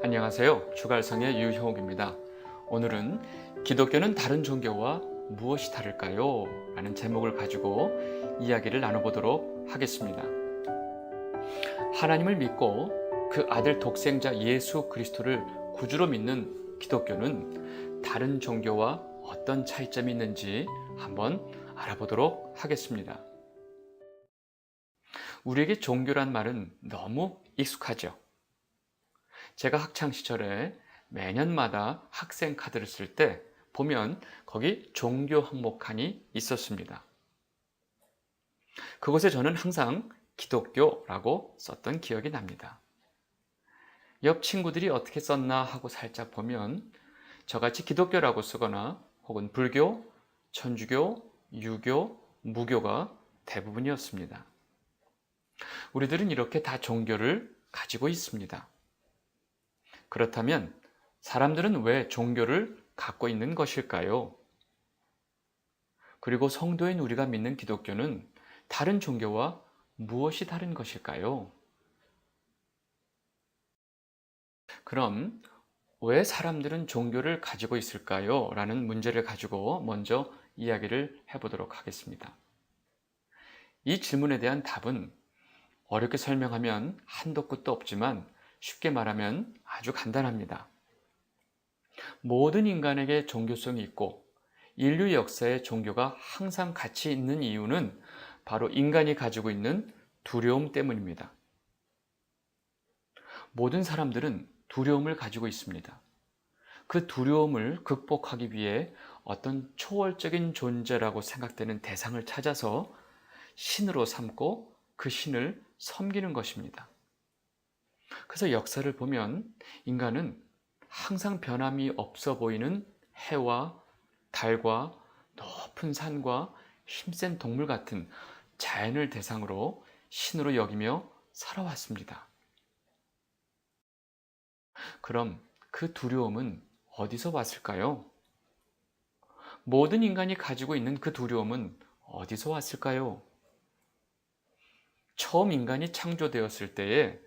안녕하세요. 주갈성의 유형욱입니다. 오늘은 기독교는 다른 종교와 무엇이 다를까요? 라는 제목을 가지고 이야기를 나눠보도록 하겠습니다. 하나님을 믿고 그 아들 독생자 예수 그리스도를 구주로 믿는 기독교는 다른 종교와 어떤 차이점이 있는지 한번 알아보도록 하겠습니다. 우리에게 종교란 말은 너무 익숙하죠. 제가 학창시절에 매년마다 학생 카드를 쓸 때 보면 거기 종교 항목칸이 있었습니다. 그곳에 저는 항상 기독교라고 썼던 기억이 납니다. 옆 친구들이 어떻게 썼나 하고 살짝 보면 저같이 기독교라고 쓰거나 혹은 불교, 천주교, 유교, 무교가 대부분이었습니다. 우리들은 이렇게 다 종교를 가지고 있습니다. 그렇다면 사람들은 왜 종교를 갖고 있는 것일까요? 그리고 성도인 우리가 믿는 기독교는 다른 종교와 무엇이 다른 것일까요? 그럼 왜 사람들은 종교를 가지고 있을까요? 라는 문제를 가지고 먼저 이야기를 해보도록 하겠습니다. 이 질문에 대한 답은 어렵게 설명하면 한도 끝도 없지만 쉽게 말하면 아주 간단합니다. 모든 인간에게 종교성이 있고 인류 역사에 종교가 항상 같이 있는 이유는 바로 인간이 가지고 있는 두려움 때문입니다. 모든 사람들은 두려움을 가지고 있습니다. 그 두려움을 극복하기 위해 어떤 초월적인 존재라고 생각되는 대상을 찾아서 신으로 삼고 그 신을 섬기는 것입니다. 그래서 역사를 보면 인간은 항상 변함이 없어 보이는 해와 달과 높은 산과 힘센 동물 같은 자연을 대상으로 신으로 여기며 살아왔습니다. 그럼 그 두려움은 어디서 왔을까요? 모든 인간이 가지고 있는 그 두려움은 어디서 왔을까요? 처음 인간이 창조되었을 때에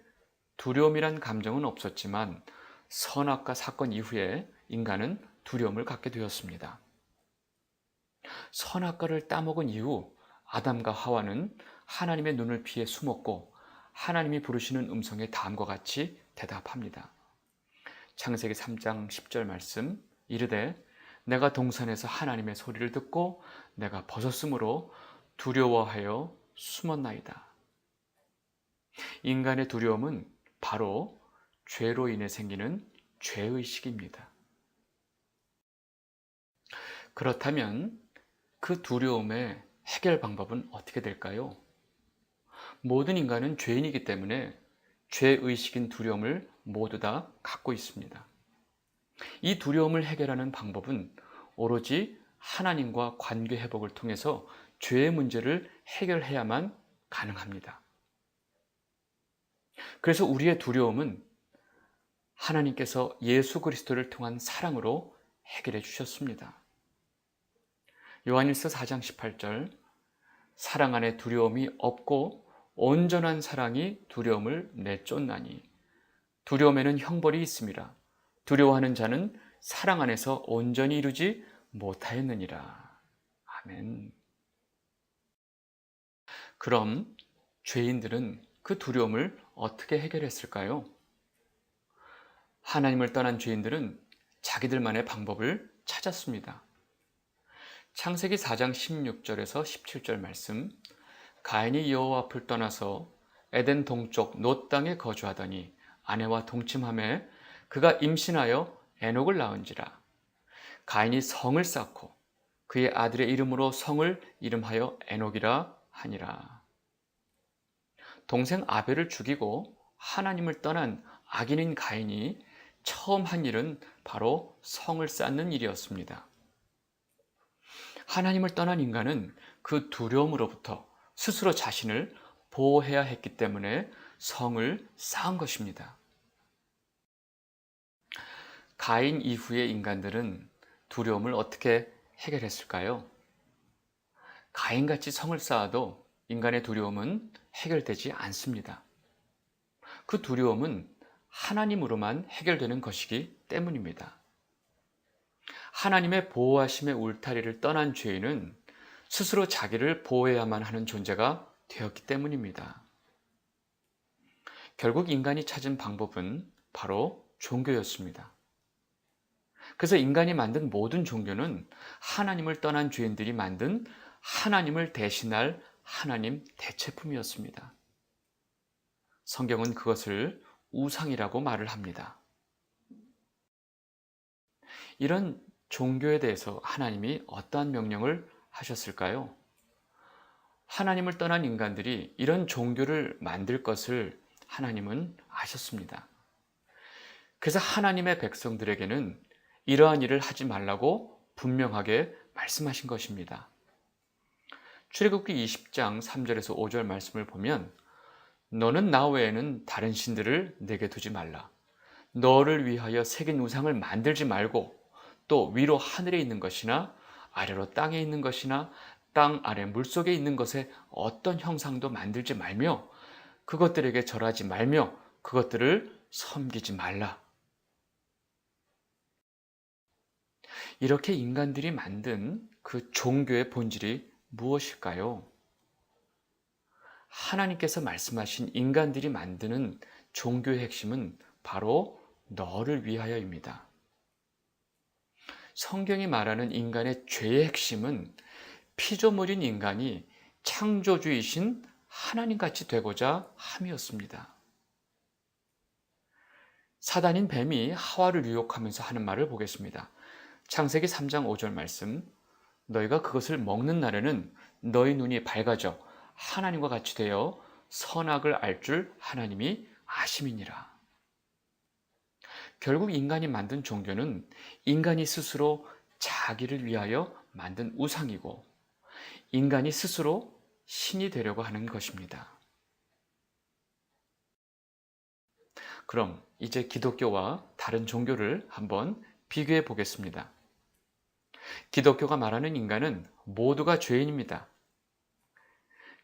두려움이란 감정은 없었지만 선악과 사건 이후에 인간은 두려움을 갖게 되었습니다. 선악과를 따먹은 이후 아담과 하와는 하나님의 눈을 피해 숨었고 하나님이 부르시는 음성에 다음과 같이 대답합니다. 창세기 3장 10절 말씀 이르되 내가 동산에서 하나님의 소리를 듣고 내가 벗었으므로 두려워하여 숨었나이다. 인간의 두려움은 바로 죄로 인해 생기는 죄의식입니다. 그렇다면 그 두려움의 해결 방법은 어떻게 될까요? 모든 인간은 죄인이기 때문에 죄의식인 두려움을 모두 다 갖고 있습니다. 이 두려움을 해결하는 방법은 오로지 하나님과 관계 회복을 통해서 죄의 문제를 해결해야만 가능합니다. 그래서 우리의 두려움은 하나님께서 예수 그리스도를 통한 사랑으로 해결해 주셨습니다. 요한일서 4장 18절 사랑 안에 두려움이 없고 온전한 사랑이 두려움을 내쫓나니 두려움에는 형벌이 있음이라 두려워하는 자는 사랑 안에서 온전히 이루지 못하였느니라. 아멘. 그럼 죄인들은 그 두려움을 어떻게 해결했을까요? 하나님을 떠난 죄인들은 자기들만의 방법을 찾았습니다. 창세기 4장 16절에서 17절 말씀 가인이 여호와 앞을 떠나서 에덴 동쪽 놋 땅에 거주하더니 아내와 동침하매 그가 임신하여 에녹을 낳은지라. 가인이 성을 쌓고 그의 아들의 이름으로 성을 이름하여 에녹이라 하니라. 동생 아벨을 죽이고 하나님을 떠난 악인인 가인이 처음 한 일은 바로 성을 쌓는 일이었습니다. 하나님을 떠난 인간은 그 두려움으로부터 스스로 자신을 보호해야 했기 때문에 성을 쌓은 것입니다. 가인 이후의 인간들은 두려움을 어떻게 해결했을까요? 가인같이 성을 쌓아도 인간의 두려움은 해결되지 않습니다. 그 두려움은 하나님으로만 해결되는 것이기 때문입니다. 하나님의 보호하심의 울타리를 떠난 죄인은 스스로 자기를 보호해야만 하는 존재가 되었기 때문입니다. 결국 인간이 찾은 방법은 바로 종교였습니다. 그래서 인간이 만든 모든 종교는 하나님을 떠난 죄인들이 만든 하나님을 대신할 하나님 대체품이었습니다. 성경은 그것을 우상이라고 말을 합니다. 이런 종교에 대해서 하나님이 어떠한 명령을 하셨을까요? 하나님을 떠난 인간들이 이런 종교를 만들 것을 하나님은 아셨습니다. 그래서 하나님의 백성들에게는 이러한 일을 하지 말라고 분명하게 말씀하신 것입니다. 출애굽기 20장 3절에서 5절 말씀을 보면 너는 나 외에는 다른 신들을 내게 두지 말라. 너를 위하여 새긴 우상을 만들지 말고 또 위로 하늘에 있는 것이나 아래로 땅에 있는 것이나 땅 아래 물속에 있는 것에 어떤 형상도 만들지 말며 그것들에게 절하지 말며 그것들을 섬기지 말라. 이렇게 인간들이 만든 그 종교의 본질이 무엇일까요? 하나님께서 말씀하신 인간들이 만드는 종교의 핵심은 바로 너를 위하여입니다. 성경이 말하는 인간의 죄의 핵심은 피조물인 인간이 창조주이신 하나님같이 되고자 함이었습니다. 사단인 뱀이 하와를 유혹하면서 하는 말을 보겠습니다. 창세기 3장 5절 말씀, 너희가 그것을 먹는 날에는 너희 눈이 밝아져 하나님과 같이 되어 선악을 알 줄 하나님이 아심이니라. 결국 인간이 만든 종교는 인간이 스스로 자기를 위하여 만든 우상이고 인간이 스스로 신이 되려고 하는 것입니다. 그럼 이제 기독교와 다른 종교를 한번 비교해 보겠습니다. 기독교가 말하는 인간은 모두가 죄인입니다.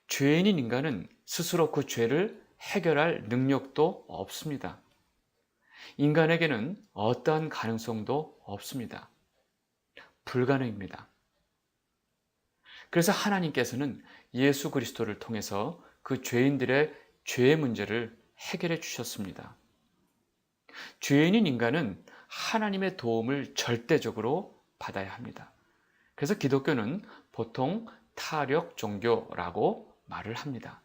죄인인 인간은 스스로 그 죄를 해결할 능력도 없습니다. 인간에게는 어떠한 가능성도 없습니다. 불가능입니다. 그래서 하나님께서는 예수 그리스도를 통해서 그 죄인들의 죄의 문제를 해결해 주셨습니다. 죄인인 인간은 하나님의 도움을 절대적으로 받아야 합니다. 그래서 기독교는 보통 타력 종교라고 말을 합니다.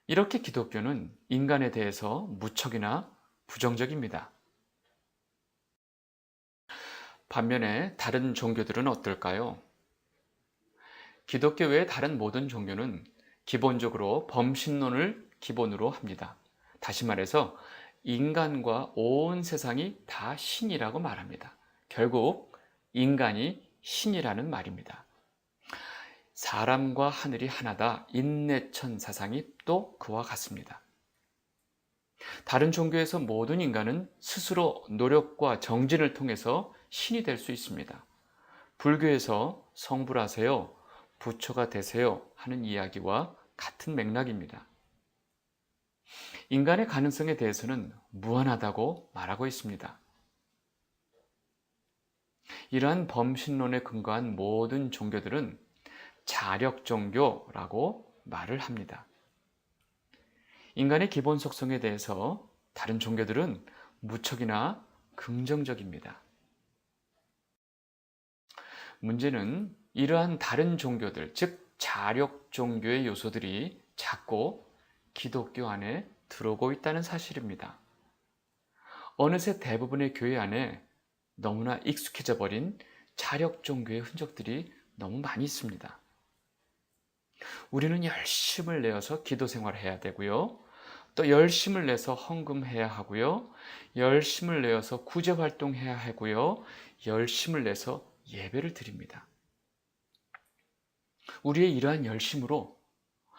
이렇게 기독교는 인간에 대해서 무척이나 부정적입니다. 반면에 다른 종교들은 어떨까요? 기독교 외의 다른 모든 종교는 기본적으로 범신론을 기본으로 합니다. 다시 말해서 인간과 온 세상이 다 신이라고 말합니다. 결국 인간이 신이라는 말입니다. 사람과 하늘이 하나다. 인내천 사상이 또 그와 같습니다. 다른 종교에서 모든 인간은 스스로 노력과 정진을 통해서 신이 될 수 있습니다. 불교에서 성불하세요, 부처가 되세요 하는 이야기와 같은 맥락입니다. 인간의 가능성에 대해서는 무한하다고 말하고 있습니다. 이러한 범신론에 근거한 모든 종교들은 자력 종교라고 말을 합니다. 인간의 기본 속성에 대해서 다른 종교들은 무척이나 긍정적입니다. 문제는 이러한 다른 종교들, 즉 자력 종교의 요소들이 자꾸 기독교 안에 들어오고 있다는 사실입니다. 어느새 대부분의 교회 안에 너무나 익숙해져 버린 자력 종교의 흔적들이 너무 많이 있습니다. 우리는 열심을 내어서 기도 생활을 해야 되고요. 또 열심을 내서 헌금해야 하고요. 열심을 내어서 구제 활동해야 하고요. 열심을 내서 예배를 드립니다. 우리의 이러한 열심으로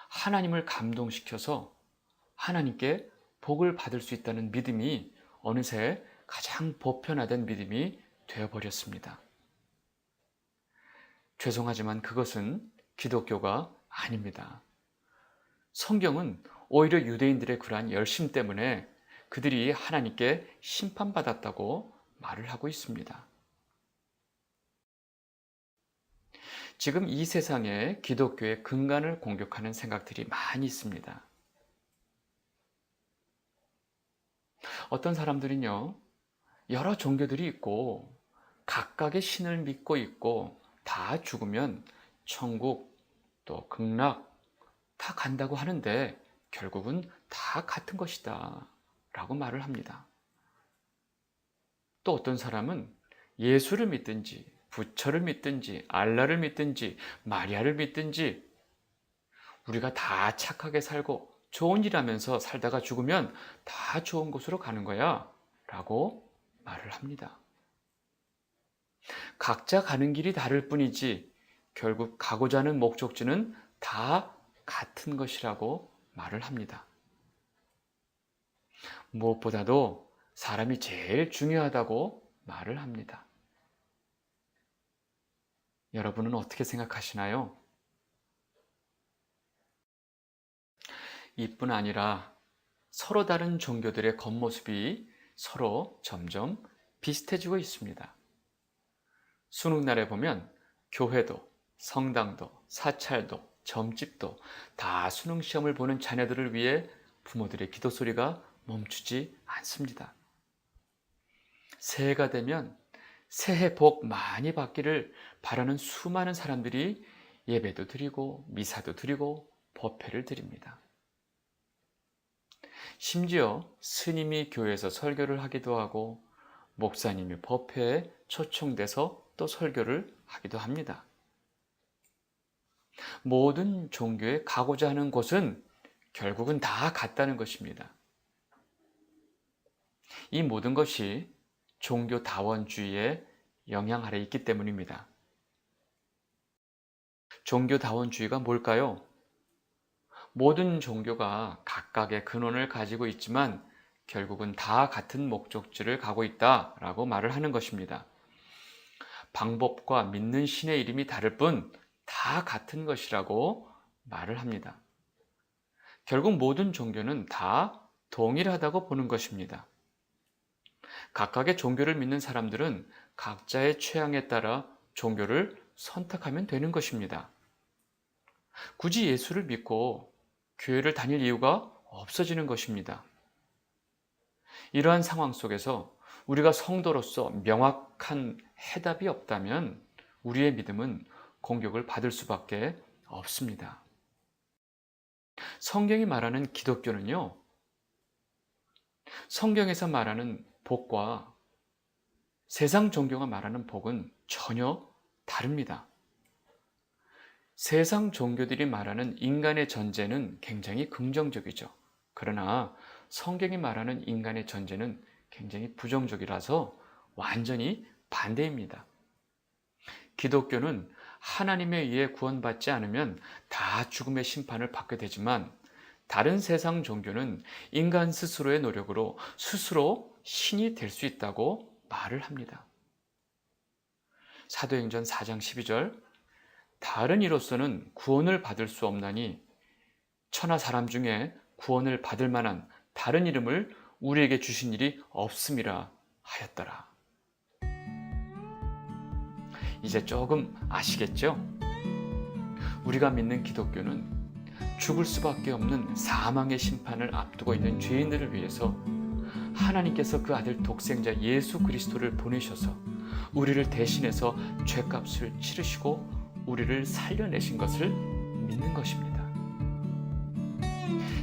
하나님을 감동시켜서 하나님께 복을 받을 수 있다는 믿음이 어느새 가장 보편화된 믿음이 되어버렸습니다. 죄송하지만 그것은 기독교가 아닙니다. 성경은 오히려 유대인들의 그러한 열심 때문에 그들이 하나님께 심판받았다고 말을 하고 있습니다. 지금 이 세상에 기독교의 근간을 공격하는 생각들이 많이 있습니다. 어떤 사람들은요, 여러 종교들이 있고 각각의 신을 믿고 있고 다 죽으면 천국 또 극락 다 간다고 하는데 결국은 다 같은 것이다 라고 말을 합니다. 또 어떤 사람은 예수를 믿든지 부처를 믿든지 알라를 믿든지 마리아를 믿든지 우리가 다 착하게 살고 좋은 일 하면서 살다가 죽으면 다 좋은 곳으로 가는 거야 라고 말을 합니다. 각자 가는 길이 다를 뿐이지 결국 가고자 하는 목적지는 다 같은 것이라고 말을 합니다. 무엇보다도 사람이 제일 중요하다고 말을 합니다. 여러분은 어떻게 생각하시나요? 이뿐 아니라 서로 다른 종교들의 겉모습이 서로 점점 비슷해지고 있습니다. 수능날에 보면 교회도, 성당도, 사찰도, 점집도 다 수능 시험을 보는 자녀들을 위해 부모들의 기도 소리가 멈추지 않습니다. 새해가 되면 새해 복 많이 받기를 바라는 수많은 사람들이 예배도 드리고 미사도 드리고 법회를 드립니다. 심지어 스님이 교회에서 설교를 하기도 하고 목사님이 법회에 초청돼서 또 설교를 하기도 합니다. 모든 종교에 가고자 하는 곳은 결국은 다 같다는 것입니다. 이 모든 것이 종교다원주의의 영향 아래 있기 때문입니다. 종교다원주의가 뭘까요? 모든 종교가 각각의 근원을 가지고 있지만 결국은 다 같은 목적지를 가고 있다라고 말을 하는 것입니다. 방법과 믿는 신의 이름이 다를 뿐 다 같은 것이라고 말을 합니다. 결국 모든 종교는 다 동일하다고 보는 것입니다. 각각의 종교를 믿는 사람들은 각자의 취향에 따라 종교를 선택하면 되는 것입니다. 굳이 예수를 믿고 교회를 다닐 이유가 없어지는 것입니다. 이러한 상황 속에서 우리가 성도로서 명확한 해답이 없다면 우리의 믿음은 공격을 받을 수밖에 없습니다. 성경이 말하는 기독교는요, 성경에서 말하는 복과 세상 종교가 말하는 복은 전혀 다릅니다. 세상 종교들이 말하는 인간의 전제는 굉장히 긍정적이죠. 그러나 성경이 말하는 인간의 전제는 굉장히 부정적이라서 완전히 반대입니다. 기독교는 하나님에 의해 구원받지 않으면 다 죽음의 심판을 받게 되지만 다른 세상 종교는 인간 스스로의 노력으로 스스로 신이 될 수 있다고 말을 합니다. 사도행전 4장 12절 다른 이로서는 구원을 받을 수 없나니 천하 사람 중에 구원을 받을 만한 다른 이름을 우리에게 주신 일이 없음이라 하였더라. 이제 조금 아시겠죠? 우리가 믿는 기독교는 죽을 수밖에 없는 사망의 심판을 앞두고 있는 죄인들을 위해서 하나님께서 그 아들 독생자 예수 그리스도를 보내셔서 우리를 대신해서 죄값을 치르시고 우리를 살려내신 것을 믿는 것입니다.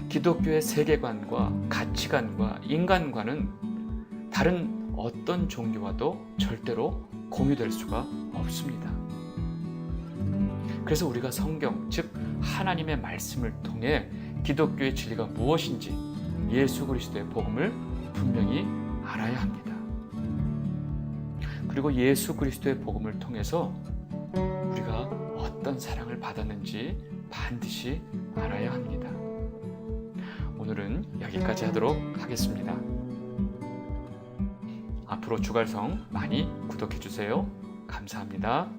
기독교의 세계관과 가치관과 인간관은 다른 어떤 종교와도 절대로 공유될 수가 없습니다. 그래서 우리가 성경, 즉 하나님의 말씀을 통해 기독교의 진리가 무엇인지 예수 그리스도의 복음을 분명히 알아야 합니다. 그리고 예수 그리스도의 복음을 통해서 우리가 어떤 사랑을 받았는지 반드시 알아야 합니다. 오늘은 여기까지 하도록 하겠습니다. 앞으로 주갈성 많이 구독해 주세요. 감사합니다.